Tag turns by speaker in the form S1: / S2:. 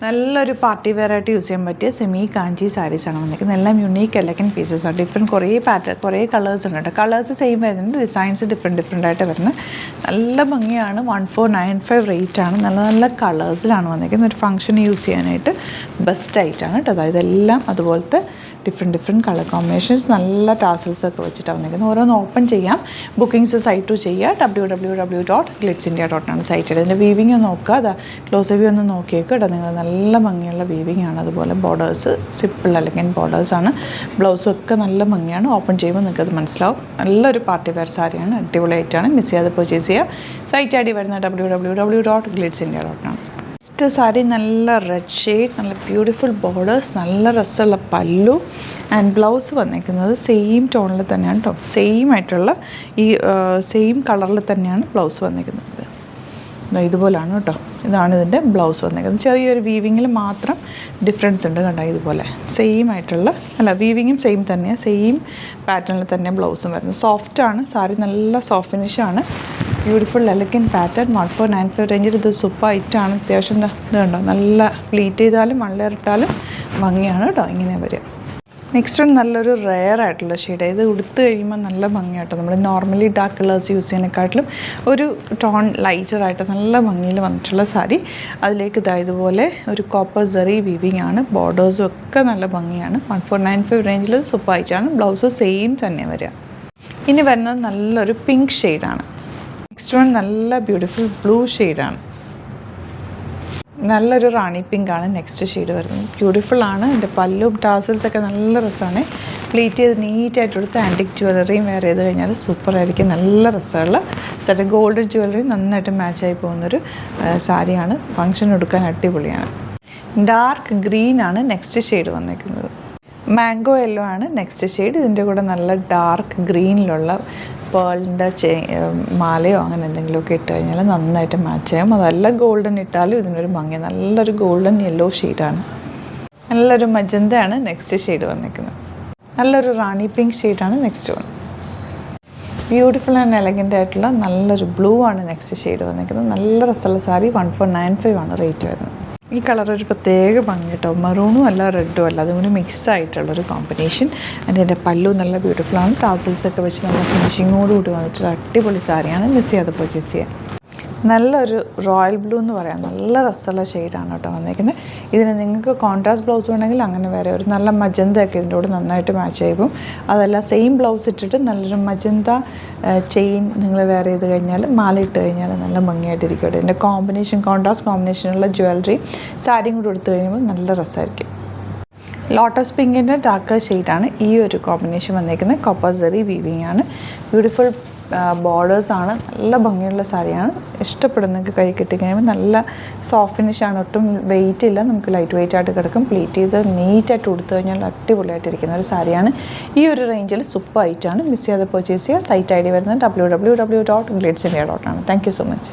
S1: നല്ലൊരു party wear ആയിട്ട് use ചെയ്യാൻ പറ്റിയ സെമി കാഞ്ചി സാരീസാണ് വന്നിരിക്കുന്നത്. എല്ലാം യുണീക്ക് എലഗൻറ്റ് പീസസാണ്. ഡിഫറെൻറ്റ് കുറേ പാറ്റേൺ കുറേ കളേഴ്സ് ഉണ്ട് കേട്ടോ. കളേഴ്സ് സെയിം വരുന്നുണ്ട്, ഡിസൈൻസ് ഡിഫറെൻ്റ് ആയിട്ട് വരുന്നത്. നല്ല ഭംഗിയാണ്. 1495 റേറ്റാണ്. നല്ല നല്ല കളേഴ്സിലാണ് വന്നിരിക്കുന്നത്. ഒരു ഫംഗ്ഷന് യൂസ് ചെയ്യാനായിട്ട് ബെസ്റ്റ് ആയിട്ടാണ് കേട്ടോ. അതായത് എല്ലാം അതുപോലത്തെ ഡിഫറെൻറ്റ് കളർ കോമ്പിനേഷൻസ്, നല്ല ടാസൽസ് ഒക്കെ വെച്ചിട്ടാണ് വന്നിരിക്കുന്നത്. ഓരോന്ന് ഓപ്പൺ ചെയ്യാം. ബുക്കിംഗ്സ് സൈറ്റ് ചെയ്യുക. www.glitzindia.com site. ഇതിൻ്റെ വീവിങ് ഒന്ന് നോക്കുക. അതാ ക്ലോസ് വ്യൂ ഒന്ന് നോക്കിയേക്കുക കേട്ടോ. നിങ്ങൾ നല്ല ഭംഗിയുള്ള വീവിങ് ആണ്. അതുപോലെ ബോർഡേഴ്സ് സിപ്പിൾ അല്ലെങ്കിൽ ബോർഡേഴ്സാണ്. ബ്ലൗസും ഒക്കെ നല്ല ഭംഗിയാണ്. ഓപ്പൺ ചെയ്യുമ്പോൾ നിങ്ങൾക്കത് മനസ്സിലാവും. നല്ലൊരു പാർട്ടി വെയർ സാരിയാണ്. അടിപൊളിയായിട്ടാണ്. മിസ് ചെയ്യാതെ പർച്ചേസ് ചെയ്യുക. സൈറ്റ് ഐ ഡി വരുന്നത് www.glitzindia.com. ഫസ്റ്റ് സാരി നല്ല റെഡ് ഷെയ്ഡ്, നല്ല ബ്യൂട്ടിഫുൾ ബോർഡേഴ്സ്, നല്ല രസമുള്ള പല്ലു ആൻഡ് ബ്ലൗസ് വന്നിരിക്കുന്നത് സെയിം ടോണിൽ തന്നെയാണ് കേട്ടോ. സെയിം ആയിട്ടുള്ള ഈ സെയിം കളറിൽ തന്നെയാണ് ബ്ലൗസ് വന്നിരിക്കുന്നത്. ഇതുപോലാണ് കേട്ടോ. ഇതാണ് ഇതിൻ്റെ ബ്ലൗസ് വന്നിരിക്കുന്നത്. ചെറിയൊരു വീവിങ്ങിൽ മാത്രം ഡിഫറൻസ് ഉണ്ട് കണ്ടോ. ഇതുപോലെ സെയിം ആയിട്ടുള്ള വീവിങ്ങും സെയിം തന്നെയാണ്. സെയിം പാറ്റേണിൽ തന്നെ ബ്ലൗസും വരുന്നത്. സോഫ്റ്റാണ് സാരി, നല്ല സോഫ്റ്റ് ഫിനിഷാണ്. Beautiful elegant pattern. 1495 റേഞ്ചിൽ ഇത് സൂപ്പർ ഐറ്റാണ്. അത്യാവശ്യം ഇത് കണ്ടോ, നല്ല പ്ലീറ്റ് ചെയ്താലും മള്ളയിട്ടാലും ഭംഗിയാണ് കേട്ടോ. ഇങ്ങനെ വരിക. നെക്സ്റ്റ് നല്ലൊരു റെയർ ആയിട്ടുള്ള ഷെയ്ഡ്. ഇത് ഉടുത്ത് കഴിയുമ്പോൾ നല്ല ഭംഗിയായിട്ടോ. നമ്മൾ നോർമലി ഡാർക്ക് കളേഴ്സ് യൂസ് ചെയ്യുന്നതിനെക്കാട്ടിലും ഒരു ടോൺ ലൈറ്ററായിട്ട് നല്ല ഭംഗിയിൽ വന്നിട്ടുള്ള സാരി. അതിലേക്ക് ഇതുപോലെ ഒരു കോപ്പർ സെറി വീവിങ് ആണ്. ബോർഡേഴ്സും ഒക്കെ നല്ല ഭംഗിയാണ്. 1495 റേഞ്ചിൽ സൂപ്പർ ആയിട്ടാണ്. ബ്ലൗസ് സെയിം തന്നെ വരിക. ഇനി വരുന്നത് നല്ലൊരു പിങ്ക് ഷെയ്ഡാണ്. നെക്സ്റ്റ് വൺ നല്ല ബ്യൂട്ടിഫുൾ ബ്ലൂ ഷെയ്ഡാണ്. നല്ലൊരു റാണി പിങ്ക് ആണ് നെക്സ്റ്റ് ഷെയ്ഡ് വരുന്നത്. ബ്യൂട്ടിഫുൾ ആണ്. എൻ്റെ പല്ലും ടാസൽസ് ഒക്കെ നല്ല രസമാണ്. പ്ലീറ്റ് ചെയ്ത് നീറ്റായിട്ട് എടുത്ത് ആൻറ്റിക് ജ്വല്ലറിയും വെയർ ചെയ്ത് കഴിഞ്ഞാൽ സൂപ്പറായിരിക്കും. നല്ല രസമുള്ള സെറ്റ് ഗോൾഡ് ജ്വല്ലറി നന്നായിട്ട് മാച്ചായി പോകുന്നൊരു സാരിയാണ്. ഫംഗ്ഷൻ എടുക്കാൻ അടിപൊളിയാണ്. ഡാർക്ക് ഗ്രീൻ ആണ് നെക്സ്റ്റ് ഷെയ്ഡ് വന്നിരിക്കുന്നത്. മാംഗോ യെല്ലോ ആണ് നെക്സ്റ്റ് ഷെയ്ഡ്. ഇതിൻ്റെ കൂടെ നല്ല ഡാർക്ക് ഗ്രീനിലുള്ള പേളിൻ്റെ മാലയോ അങ്ങനെ എന്തെങ്കിലുമൊക്കെ ഇട്ട് കഴിഞ്ഞാൽ നന്നായിട്ട് മാച്ച് ചെയ്യും. അതല്ല ഗോൾഡൻ ഇട്ടാലും ഇതിനൊരു ഭംഗി. നല്ലൊരു ഗോൾഡൻ യെല്ലോ ഷെയ്ഡാണ്. നല്ലൊരു മജന്തയാണ് നെക്സ്റ്റ് ഷെയ്ഡ് വന്നിരിക്കുന്നത്. നല്ലൊരു റാണി പിങ്ക് ഷെയ്ഡാണ് next one. Beautiful and elegant ആയിട്ടുള്ള നല്ലൊരു ബ്ലൂ ആണ് നെക്സ്റ്റ് ഷെയ്ഡ് വന്നിരിക്കുന്നത്. നല്ല രസമുള്ള സാരി. 1495 ആണ് റേറ്റ് വരുന്നത്. ഈ കളർ ഒരു പ്രത്യേക ഭംഗി കേട്ടോ. മെറൂണും അല്ല റെഡും അല്ല, അതുകൊണ്ട് മിക്സ് ആയിട്ടുള്ളൊരു കോമ്പിനേഷൻ. എൻ്റെ പല്ലു നല്ല ബ്യൂട്ടിഫുള്ളാണ്. ടാസൽസൊക്കെ വെച്ച് നല്ല ഫിനിഷിങ്ങോടുകൂടി വന്നിട്ടൊരു അടിപൊളി സാരിയാണ്. മിസ് ചെയ്യാതെ പർച്ചേസ് ചെയ്യാം. നല്ലൊരു റോയൽ ബ്ലൂ എന്ന് പറയാം. നല്ല രസമുള്ള ഷെയ്ഡാണ് കേട്ടോ വന്നിരിക്കുന്നത്. ഇതിന് നിങ്ങൾക്ക് കോൺട്രാസ്റ്റ് ബ്ലൗസ് വേണമെങ്കിൽ അങ്ങനെ വേറെ ഒരു നല്ല മജന്തയൊക്കെ ഇതിൻ്റെ കൂടെ നന്നായിട്ട് മാച്ച് ചെയ്യും. അതല്ല സെയിം ബ്ലൗസ് ഇട്ടിട്ട് നല്ലൊരു മജന്ത ചെയിൻ നിങ്ങൾ വെയർ ചെയ്ത് കഴിഞ്ഞാൽ, മാല ഇട്ട് കഴിഞ്ഞാൽ നല്ല ഭംഗിയായിട്ടിരിക്കും. ഇതിൻ്റെ കോൺട്രാസ്റ്റ് കോമ്പിനേഷനുള്ള ജ്വല്ലറി സാരിയും കൂടി എടുത്തു കഴിയുമ്പോൾ നല്ല രസമായിരിക്കും. ലോട്ടസ് പിങ്കിൻ്റെ ഡാർക്ക് ഷെയ്ഡാണ് ഈ ഒരു കോമ്പിനേഷൻ വന്നിരിക്കുന്നത്. കോപ്പർ സെറി വീവിങ് ആണ്. ബ്യൂട്ടിഫുൾ ബോർഡേഴ്സാണ്. നല്ല ഭംഗിയുള്ള സാരിയാണ്. ഇഷ്ടപ്പെടുന്നവർക്ക് കൈ കിട്ടിക്കഴിയുമ്പോൾ നല്ല സോഫ്റ്റ് ഫിനിഷാണ്. ഒട്ടും വെയിറ്റ് ഇല്ല. നമുക്ക് ലൈറ്റ് വെയിറ്റ് ആയിട്ട് കിടക്കും. പ്ലീറ്റ് ചെയ്ത് നീറ്റായിട്ട് കൊടുത്തു കഴിഞ്ഞാൽ അടിപൊളിയായിട്ടിരിക്കുന്ന ഒരു സാരിയാണ്. ഈ ഒരു റേഞ്ചിൽ സൂപ്പർ ആയിട്ടാണ്. മിസ് ചെയ്യാതെ പർച്ചേസ് ചെയ്യുക. സൈറ്റ് ഐ ഡി വരുന്നത് www.glitzindia.com. Thank you so much.